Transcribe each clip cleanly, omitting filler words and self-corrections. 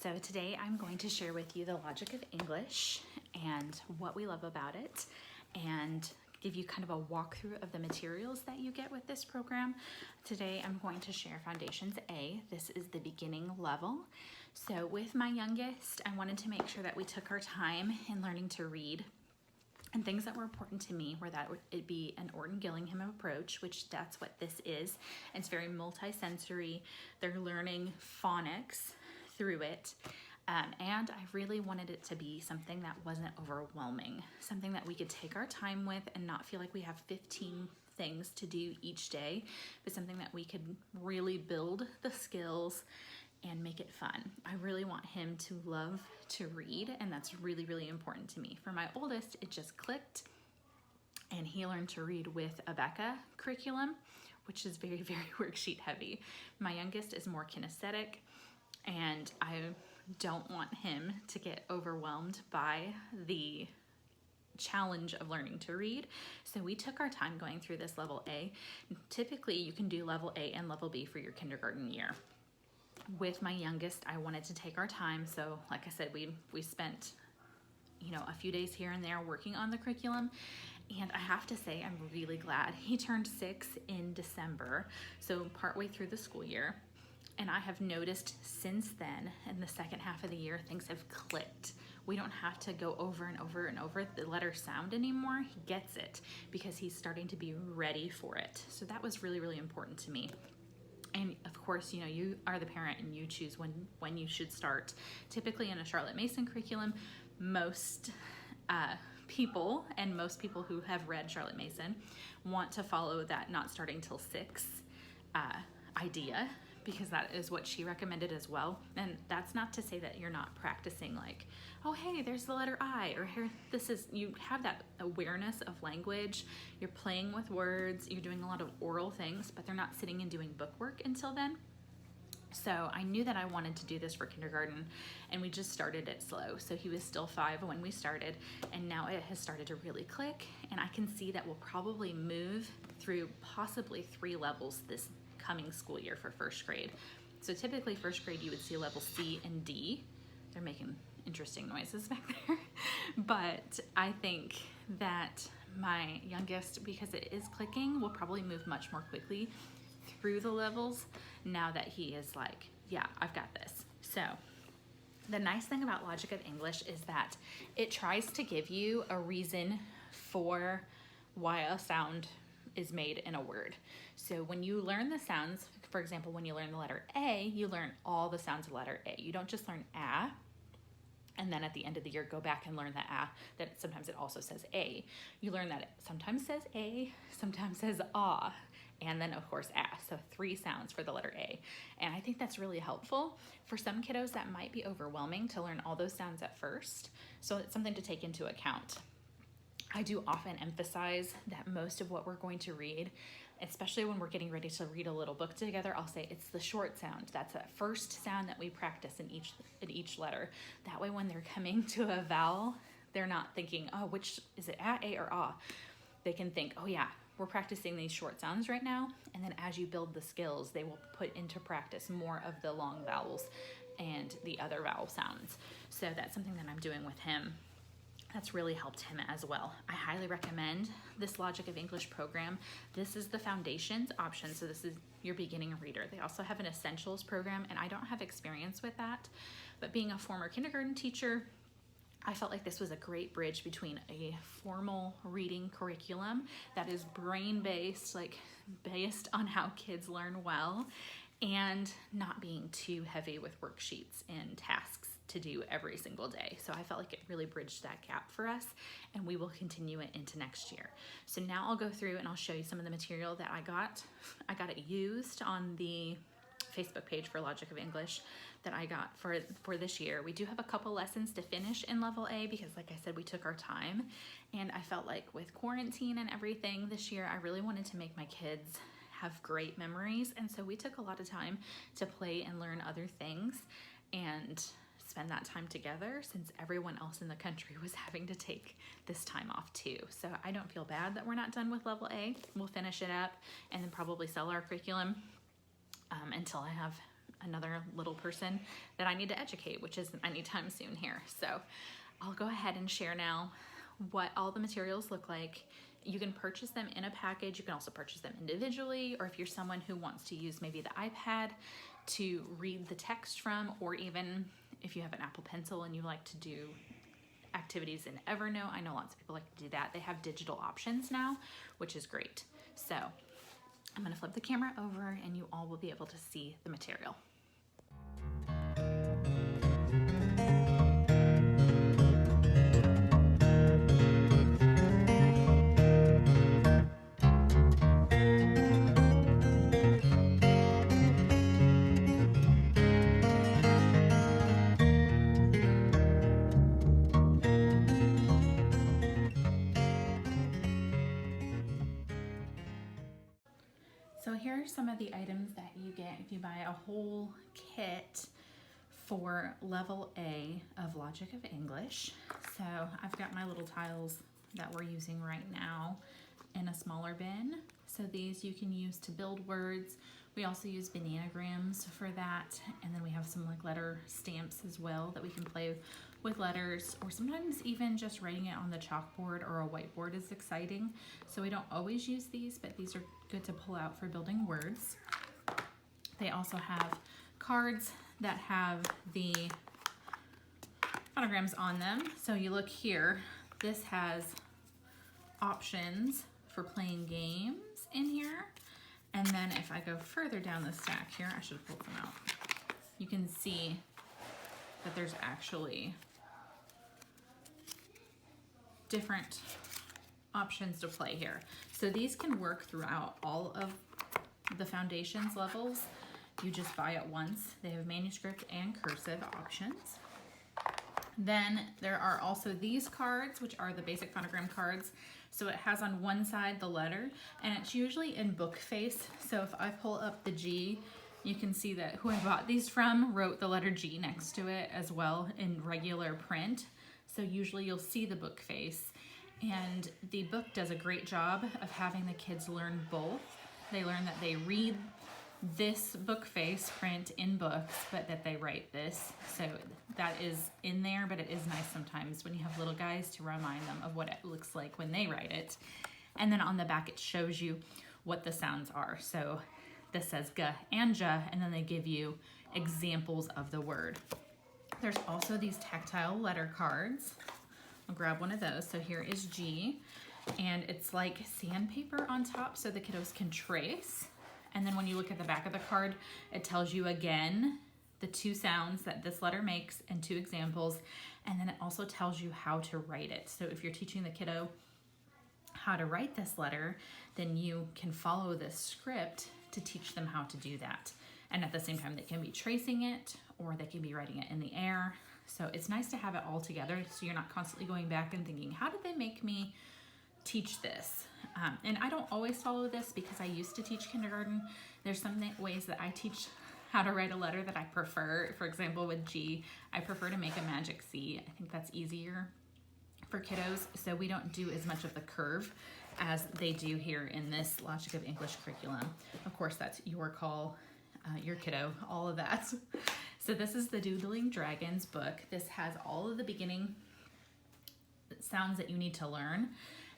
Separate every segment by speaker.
Speaker 1: So today I'm going to share with you the logic of English and what we love about it, and give you kind of a walkthrough of the materials that you get with this program. Today I'm going to share Foundations A. This is the beginning level. So with my youngest, I wanted to make sure that we took our time in learning to read. And things that were important to me were that it be an Orton Gillingham approach, which that's what this is. It's very multi-sensory. They're learning phonics through it. And I really wanted it to be something that wasn't overwhelming, something that we could take our time with and not feel like we have 15 things to do each day, but something that we could really build the skills and make it fun. I really want him to love to read, and that's really, really important to me. For my oldest, it just clicked, and he learned to read with a Becca curriculum, which is very, very worksheet heavy. My youngest is more kinesthetic, and I don't want him to get overwhelmed by the challenge of learning to read. So we took our time going through this level A. Typically, you can do level A and level B for your kindergarten year. With my youngest, I wanted to take our time. So like I said, we spent, a few days here and there working on the curriculum. And I have to say, I'm really glad. He turned 6 in December, so partway through the school year. And I have noticed since then, in the second half of the year, things have clicked. We don't have to go over and over and over the letter sound anymore. He gets it because he's starting to be ready for it. So that was really, really important to me. And of course, you are the parent and you choose when you should start. Typically in a Charlotte Mason curriculum, most people who have read Charlotte Mason want to follow that not starting till 6 idea, because that is what she recommended as well. And that's not to say that you're not practicing, like, oh, hey, there's the letter I, or here, you have that awareness of language, you're playing with words, you're doing a lot of oral things, but they're not sitting and doing book work until then. So I knew that I wanted to do this for kindergarten, and we just started it slow. So he was still 5 when we started, and now it has started to really click, and I can see that we'll probably move through possibly 3 levels this coming school year for first grade. So typically first grade you would see level C and D. They're making interesting noises back there. But I think that my youngest, because it is clicking, will probably move much more quickly through the levels now that he is like, yeah, I've got this. So the nice thing about Logic of English is that it tries to give you a reason for why a sound is made in a word. So when you learn the sounds, for example, when you learn the letter A, you learn all the sounds of letter A. You don't just learn A, and then at the end of the year go back and learn the A, that sometimes it also says A. You learn that it sometimes says A, sometimes says ah, and then of course A. So 3 sounds for the letter A. And I think that's really helpful. For some kiddos, that might be overwhelming to learn all those sounds at first. So it's something to take into account. I do often emphasize that most of what we're going to read, especially when we're getting ready to read a little book together, I'll say it's the short sound. That's that first sound that we practice in each letter. That way when they're coming to a vowel, they're not thinking, oh, which is it, A, or ah? They can think, oh yeah, we're practicing these short sounds right now. And then as you build the skills, they will put into practice more of the long vowels and the other vowel sounds. So that's something that I'm doing with him. That's really helped him as well. I highly recommend this Logic of English program. This is the foundations option, so this is your beginning reader. They also have an essentials program, and I don't have experience with that, but being a former kindergarten teacher, I felt like this was a great bridge between a formal reading curriculum that is brain-based, like based on how kids learn well, and not being too heavy with worksheets and tasks to do every single day. So I felt like it really bridged that gap for us, and we will continue it into next year. So now I'll go through and I'll show you some of the material that I got. I got it used on the Facebook page for Logic of English that I got for this year. We do have a couple lessons to finish in level A because, like I said, we took our time, and I felt like with quarantine and everything this year, I really wanted to make my kids have great memories, and so we took a lot of time to play and learn other things and spend that time together, since everyone else in the country was having to take this time off too. So I don't feel bad that we're not done with level A. We'll finish it up and then probably sell our curriculum until I have another little person that I need to educate, which isn't anytime soon here. So I'll go ahead and share now what all the materials look like. You can purchase them in a package. You can also purchase them individually, or if you're someone who wants to use maybe the iPad to read the text from, or even if you have an Apple Pencil and you like to do activities in Evernote. I know lots of people like to do that. They have digital options now, which is great. So I'm going to flip the camera over and you all will be able to see the material. So here are some of the items that you get if you buy a whole kit for level A of Logic of English. So I've got my little tiles that we're using right now in a smaller bin. So these you can use to build words. We also use bananagrams for that. And then we have some like letter stamps as well that we can play with letters, or sometimes even just writing it on the chalkboard or a whiteboard is exciting. So we don't always use these, but these are good to pull out for building words. They also have cards that have the phonograms on them. So you look here, this has options for playing games in here. And then if I go further down the stack here, I should have pulled them out. You can see that there's actually different options to play here. So these can work throughout all of the foundations levels. You just buy it once. They have manuscript and cursive options. Then there are also these cards, which are the basic phonogram cards. So it has on one side the letter, and it's usually in book face. So if I pull up the G, you can see that who I bought these from wrote the letter G next to it as well in regular print. So usually you'll see the book face, and the book does a great job of having the kids learn both. They learn that they read this book face print in books, but that they write this. So that is in there, but it is nice sometimes when you have little guys to remind them of what it looks like when they write it. And then on the back, it shows you what the sounds are. So this says G and J, and then they give you examples of the word. There's also these tactile letter cards. I'll grab one of those. So here is G, and it's like sandpaper on top so the kiddos can trace. And then when you look at the back of the card, it tells you again the two sounds that this letter makes and two examples. And then it also tells you how to write it. So if you're teaching the kiddo how to write this letter, then you can follow this script to teach them how to do that. And at the same time, they can be tracing it or they can be writing it in the air. So it's nice to have it all together so you're not constantly going back and thinking, how did they make me teach this? And I don't always follow this because I used to teach kindergarten. There's some ways that I teach how to write a letter that I prefer. For example, with G, I prefer to make a magic C. I think that's easier for kiddos. So we don't do as much of the curve as they do here in this Logic of English curriculum. Of course, that's your call, your kiddo, all of that. So this is the Doodling Dragons book. This has all of the beginning sounds that you need to learn,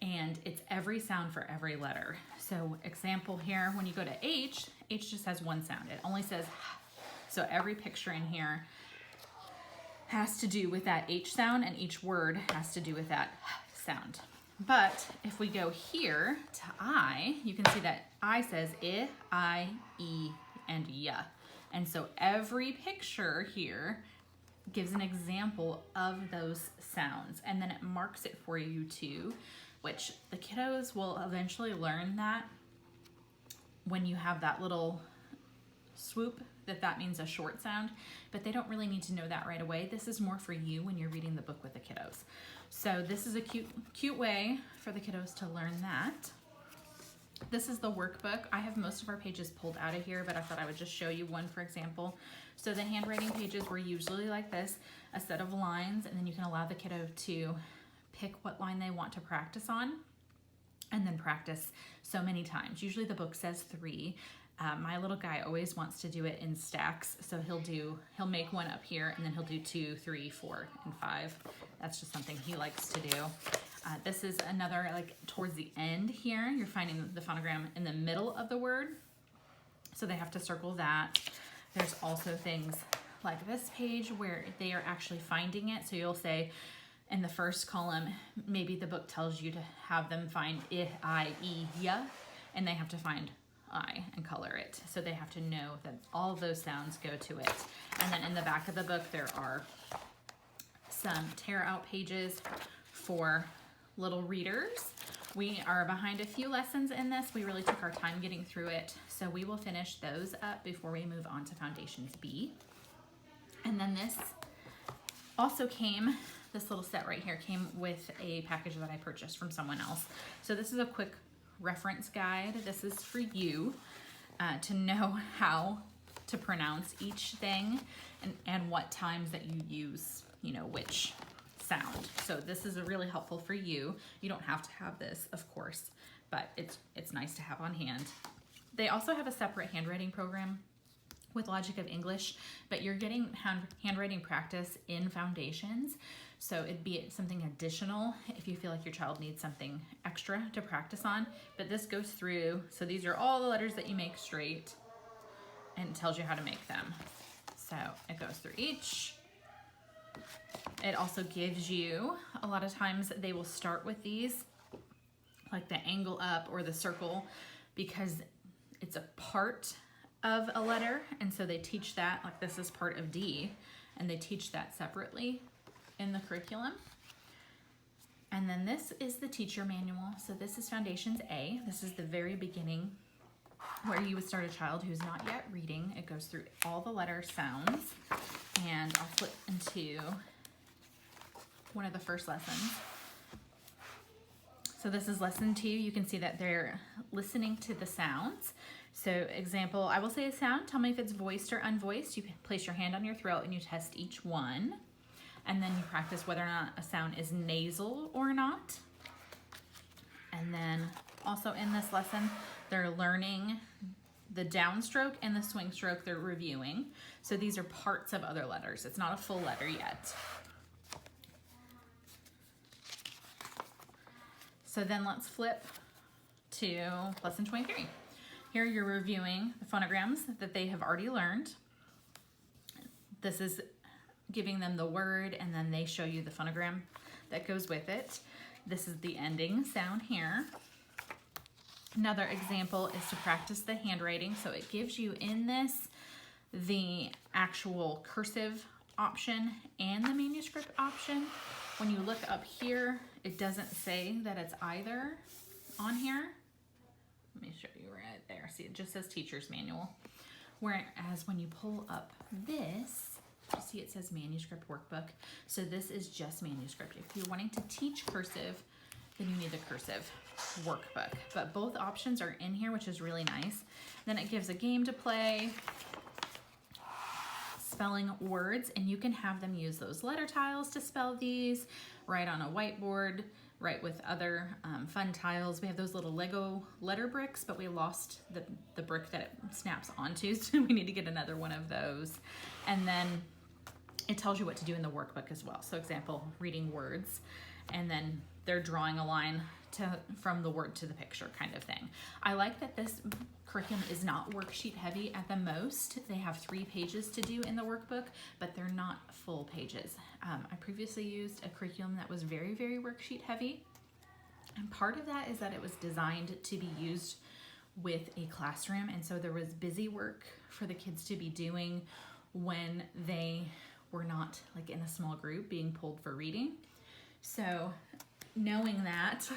Speaker 1: and it's every sound for every letter. So example here, when you go to H, H just has one sound. It only says H. So every picture in here has to do with that H sound, and each word has to do with that H sound. But if we go here to I, you can see that I says I, E, and Y. And so every picture here gives an example of those sounds, and then it marks it for you too, which the kiddos will eventually learn that when you have that little swoop, that means a short sound, but they don't really need to know that right away. This is more for you when you're reading the book with the kiddos. So this is a cute way for the kiddos to learn that. This is the workbook. I have most of our pages pulled out of here, but I thought I would just show you one for example. So the handwriting pages were usually like this, a set of lines, and then you can allow the kiddo to pick what line they want to practice on and then practice so many times. Usually the book says 3, My little guy always wants to do it in stacks, so he'll make one up here, and then he'll do 2, 3, 4, and 5. That's just something he likes to do. This is another, like towards the end here, you're finding the phonogram in the middle of the word, so they have to circle that. There's also things like this page where they are actually finding it, so you'll say in the first column, maybe the book tells you to have them find I, E, ya, and they have to find I and color it. So they have to know that all of those sounds go to it. And then in the back of the book, there are some tear out pages for little readers. We are behind a few lessons in this. We really took our time getting through it. So we will finish those up before we move on to Foundations B. And then this also came, this little set right here came with a package that I purchased from someone else. So this is a quick reference guide. This is for you to know how to pronounce each thing and what times that you use, you know, which sound. So this is really helpful for you. You don't have to have this, of course, but it's nice to have on hand. They also have a separate handwriting program with Logic of English, but you're getting handwriting practice in Foundations. So it'd be something additional if you feel like your child needs something extra to practice on. But this goes through, so these are all the letters that you make straight, and it tells you how to make them. So it goes through each. It also gives you, a lot of times they will start with these, like the angle up or the circle, because it's a part of a letter, and so they teach that, like this is part of D, and they teach that separately in the curriculum. And then this is the teacher manual. So this is Foundations A. This is the very beginning where you would start a child who's not yet reading. It goes through all the letter sounds, and I'll flip into one of the first lessons. So this is lesson 2. You can see that they're listening to the sounds. So example, I will say a sound. Tell me if it's voiced or unvoiced. You place your hand on your throat and you test each one. And then you practice whether or not a sound is nasal or not. And then also in this lesson, they're learning the downstroke and the swing stroke. They're reviewing. So these are parts of other letters. It's not a full letter yet. So then let's flip to lesson 23. Here you're reviewing the phonograms that they have already learned. This is giving them the word, and then they show you the phonogram that goes with it. This is the ending sound here. Another example is to practice the handwriting. So it gives you in this the actual cursive option and the manuscript option. When you look up here, it doesn't say that it's either on here. Let me show you right there. See, it just says teacher's manual. Whereas when you pull up this, you see it says Manuscript Workbook. So this is just manuscript. If you're wanting to teach cursive, then you need the cursive workbook. But both options are in here, which is really nice. Then it gives a game to play, spelling words, and you can have them use those letter tiles to spell these, write on a whiteboard, write with other fun tiles. We have those little Lego letter bricks, but we lost the brick that it snaps onto, so we need to get another one of those. And then it tells you what to do in the workbook as well. So example, reading words, and then they're drawing a line from the word to the picture kind of thing. I like that this curriculum is not worksheet heavy at the most. They have 3 pages to do in the workbook, but they're not full pages. I previously used a curriculum that was very, very worksheet heavy. And part of that is that it was designed to be used with a classroom. And so there was busy work for the kids to be doing when they were not like in a small group being pulled for reading. So knowing that,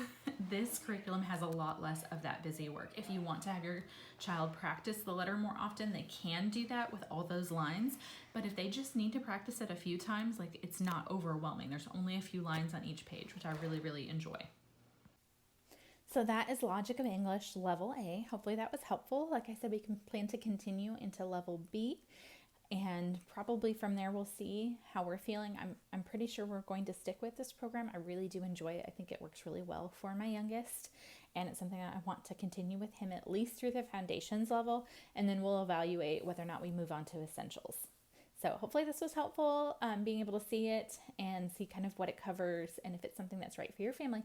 Speaker 1: this curriculum has a lot less of that busy work. If you want to have your child practice the letter more often, they can do that with all those lines. But if they just need to practice it a few times, like it's not overwhelming. There's only a few lines on each page, which I really, really enjoy. So that is Logic of English Level A. Hopefully that was helpful. Like I said, we can plan to continue into Level B. And probably from there we'll see how we're feeling. I'm pretty sure we're going to stick with this program. I really do enjoy it. I think it works really well for my youngest, and it's something that I want to continue with him at least through the foundations level, and then we'll evaluate whether or not we move on to essentials. So hopefully this was helpful, being able to see it and see kind of what it covers and if it's something that's right for your family.